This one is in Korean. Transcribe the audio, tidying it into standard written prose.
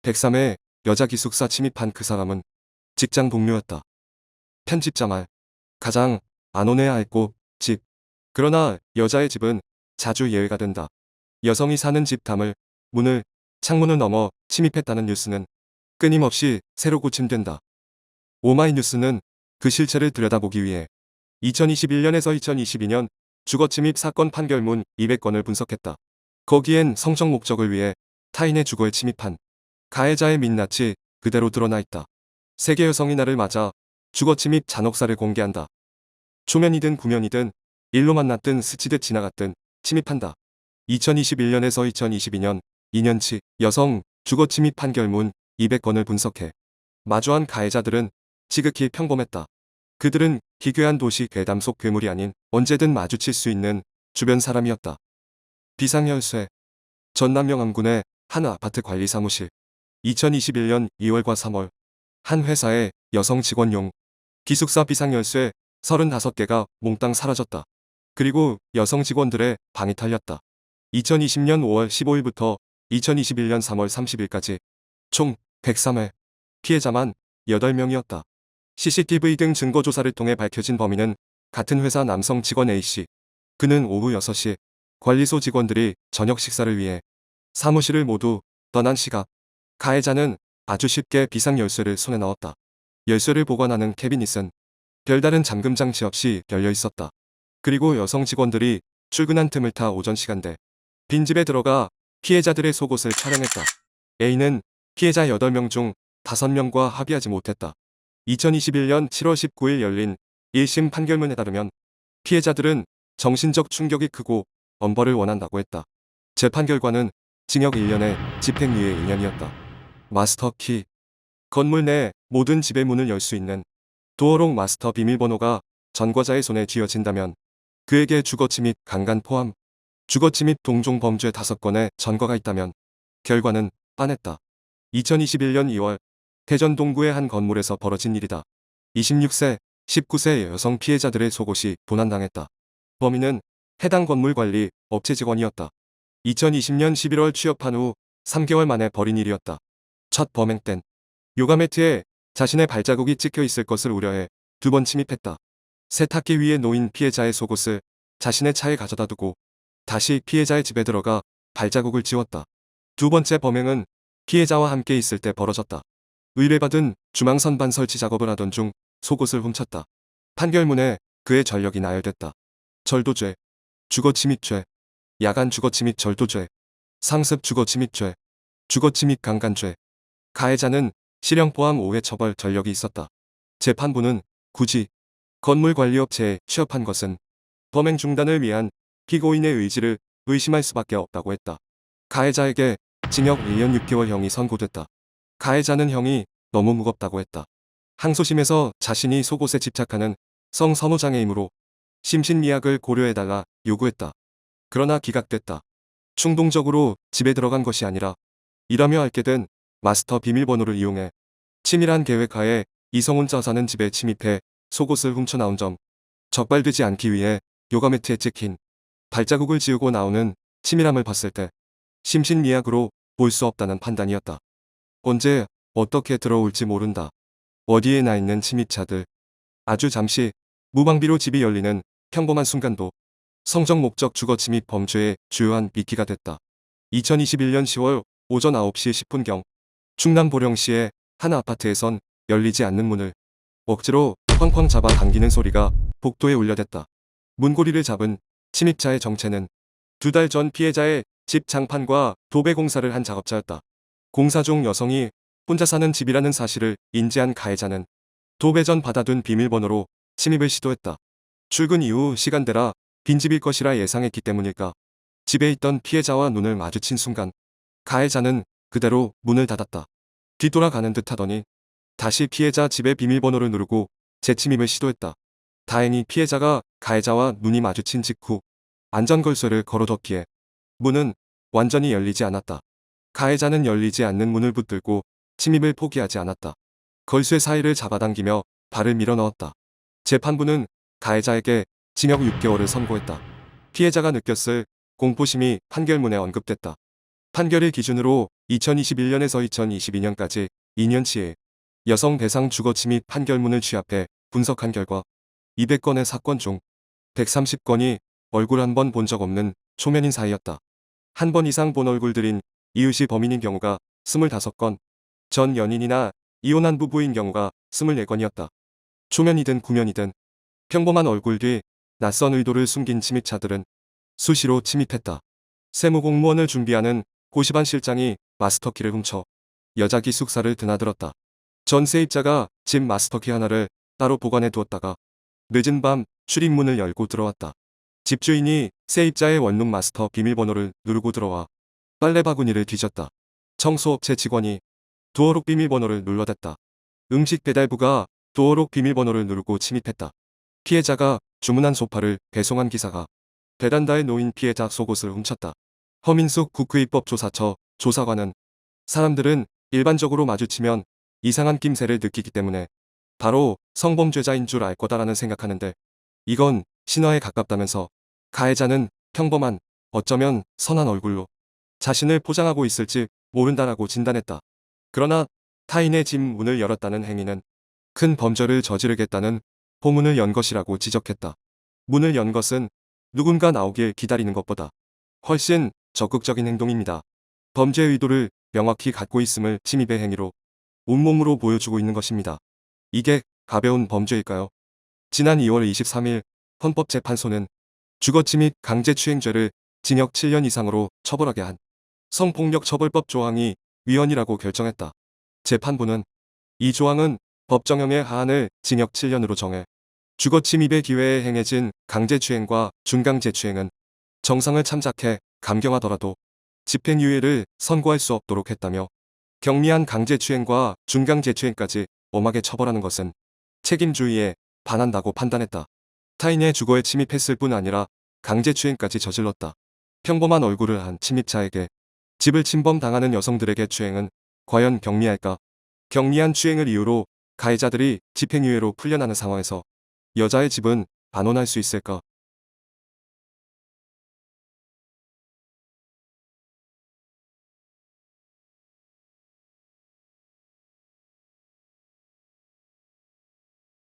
103회 여자 기숙사 침입한 그 사람은 직장 동료였다. 편집자 말. 가장 안 오내야 할 꼭 집. 그러나 여자의 집은 자주 예외가 된다. 여성이 사는 집 담을 문을 창문을 넘어 침입했다는 뉴스는 끊임없이 새로 고침된다. 오마이뉴스는 그 실체를 들여다보기 위해 2021년에서 2022년 주거침입 사건 판결문 200건을 분석했다. 거기엔 성적 목적을 위해 타인의 주거에 침입한 가해자의 민낯이 그대로 드러나 있다. 세계 여성의 날을 맞아 주거침입 잔혹사를 공개한다. 초면이든 구면이든 일로 만났든 스치듯 지나갔든 침입한다. 2021년에서 2022년 2년치 여성 주거침입 판결문 200건을 분석해 마주한 가해자들은 지극히 평범했다. 그들은 기괴한 도시 괴담 속 괴물이 아닌 언제든 마주칠 수 있는 주변 사람이었다. 비상열쇠. 전남 영암군의 한 아파트 관리 사무실. 2021년 2월과 3월 한 회사의 여성 직원용 기숙사 비상열쇠 35개가 몽땅 사라졌다. 그리고 여성 직원들의 방이 털렸다. 2020년 5월 15일부터 2021년 3월 30일까지 총 103회. 피해자만 8명이었다. CCTV 등 증거조사를 통해 밝혀진 범인은 같은 회사 남성 직원 A씨. 그는 오후 6시 관리소 직원들이 저녁 식사를 위해 사무실을 모두 떠난 시각 가해자는 아주 쉽게 비상열쇠를 손에 넣었다. 열쇠를 보관하는 캐비닛은 별다른 잠금 장치 없이 열려 있었다. 그리고 여성 직원들이 출근한 틈을 타 오전 시간대 빈집에 들어가 피해자들의 속옷을 촬영했다. A는 피해자 8명 중 5명과 합의하지 못했다. 2021년 7월 19일 열린 1심 판결문에 따르면 피해자들은 정신적 충격이 크고 엄벌을 원한다고 했다. 재판 결과는 징역 1년에 집행유예 2년이었다. 마스터키. 건물 내 모든 집의 문을 열 수 있는 도어록 마스터 비밀번호가 전과자의 손에 쥐어진다면 그에게 주거침입 강간 포함 주거침입 동종 범죄 5건의 전과가 있다면 결과는 빤했다. 2021년 2월 대전 동구의 한 건물에서 벌어진 일이다. 26세, 19세 여성 피해자들의 속옷이 도난당했다. 범인은 해당 건물 관리 업체 직원이었다. 2020년 11월 취업한 후 3개월 만에 벌인 일이었다. 첫 범행 땐 요가 매트에 자신의 발자국이 찍혀 있을 것을 우려해 2번 침입했다. 세탁기 위에 놓인 피해자의 속옷을 자신의 차에 가져다 두고 다시 피해자의 집에 들어가 발자국을 지웠다. 두 번째 범행은 피해자와 함께 있을 때 벌어졌다. 의뢰받은 주망 선반 설치 작업을 하던 중 속옷을 훔쳤다. 판결문에 그의 전력이 나열됐다. 절도죄, 주거침입죄, 야간 주거침입 절도죄, 상습 주거침입죄, 주거침입 강간죄. 가해자는 실형 포함 5회 처벌 전력이 있었다. 재판부는 굳이 건물관리업체에 취업한 것은 범행 중단을 위한 피고인의 의지를 의심할 수밖에 없다고 했다. 가해자에게 징역 1년 6개월형이 선고됐다. 가해자는 형이 너무 무겁다고 했다. 항소심에서 자신이 속옷에 집착하는 성선호장애이므로 심신미약을 고려해달라 요구했다. 그러나 기각됐다. 충동적으로 집에 들어간 것이 아니라 일하며 앓게 된 마스터 비밀번호를 이용해 치밀한 계획하에 이성훈자 사는 집에 침입해 속옷을 훔쳐나온 점, 적발되지 않기 위해 요가매트에 찍힌 발자국을 지우고 나오는 치밀함을 봤을 때 심신미약으로 볼 수 없다는 판단이었다. 언제 어떻게 들어올지 모른다. 어디에 나 있는 침입자들. 아주 잠시 무방비로 집이 열리는 평범한 순간도 성적 목적 주거침입 범죄의 주요한 미끼가 됐다. 2021년 10월 오전 9시 10분경 충남 보령시의 한 아파트에선 열리지 않는 문을 억지로 쾅쾅 잡아 당기는 소리가 복도에 울려댔다. 문고리를 잡은 침입자의 정체는 2달 전 피해자의 집 장판과 도배 공사를 한 작업자였다. 공사 중 여성이 혼자 사는 집이라는 사실을 인지한 가해자는 도배 전 받아둔 비밀번호로 침입을 시도했다. 출근 이후 시간대라 빈집일 것이라 예상했기 때문일까. 집에 있던 피해자와 눈을 마주친 순간 가해자는 그대로 문을 닫았다. 뒤돌아가는 듯 하더니 다시 피해자 집의 비밀번호를 누르고 재침입을 시도했다. 다행히 피해자가 가해자와 눈이 마주친 직후 안전걸쇠를 걸어뒀기에 문은 완전히 열리지 않았다. 가해자는 열리지 않는 문을 붙들고 침입을 포기하지 않았다. 걸쇠 사이를 잡아당기며 발을 밀어 넣었다. 재판부는 가해자에게 징역 6개월을 선고했다. 피해자가 느꼈을 공포심이 판결문에 언급됐다. 판결을 기준으로 2021년에서 2022년까지 2년치의 여성 대상 주거침입 판결문을 취합해 분석한 결과 200건의 사건 중 130건이 얼굴 한 번 본 적 없는 초면인 사이였다. 한 번 이상 본 얼굴들인 이웃이 범인인 경우가 25건, 전 연인이나 이혼한 부부인 경우가 24건이었다. 초면이든 구면이든 평범한 얼굴 뒤 낯선 의도를 숨긴 침입자들은 수시로 침입했다. 세무공무원을 준비하는 고시반 실장이 마스터키를 훔쳐 여자 기숙사를 드나들었다. 전 세입자가 집 마스터키 하나를 따로 보관해 두었다가 늦은 밤 출입문을 열고 들어왔다. 집주인이 세입자의 원룸 마스터 비밀번호를 누르고 들어와 빨래 바구니를 뒤졌다. 청소업체 직원이 도어록 비밀번호를 눌러댔다. 음식 배달부가 도어록 비밀번호를 누르고 침입했다. 피해자가 주문한 소파를 배송한 기사가 베란다에 놓인 피해자 속옷을 훔쳤다. 허민숙 국회입법조사처 조사관은 사람들은 일반적으로 마주치면 이상한 낌새를 느끼기 때문에 바로 성범죄자인 줄 알 거다라는 생각하는데 이건 신화에 가깝다면서 가해자는 평범한 어쩌면 선한 얼굴로 자신을 포장하고 있을지 모른다라고 진단했다. 그러나 타인의 집 문을 열었다는 행위는 큰 범죄를 저지르겠다는 포문을 연 것이라고 지적했다. 문을 연 것은 누군가 나오길 기다리는 것보다 훨씬 적극적인 행동입니다. 범죄 의도를 명확히 갖고 있음을 침입의 행위로 온몸으로 보여주고 있는 것입니다. 이게 가벼운 범죄일까요? 지난 2월 23일 헌법재판소는 주거침입 강제추행죄를 징역 7년 이상으로 처벌하게 한 성폭력처벌법 조항이 위헌이라고 결정했다. 재판부는 이 조항은 법정형의 하한을 징역 7년으로 정해 주거침입의 기회에 행해진 강제추행과 준강제추행은 정상을 참작해 감경하더라도 집행유예를 선고할 수 없도록 했다며 경미한 강제추행과 준강제추행까지 엄하게 처벌하는 것은 책임주의에 반한다고 판단했다. 타인의 주거에 침입했을 뿐 아니라 강제추행까지 저질렀다. 평범한 얼굴을 한 침입자에게 집을 침범당하는 여성들에게 추행은 과연 경미할까? 경미한 추행을 이유로 가해자들이 집행유예로 풀려나는 상황에서 여자의 집은 반원할 수 있을까?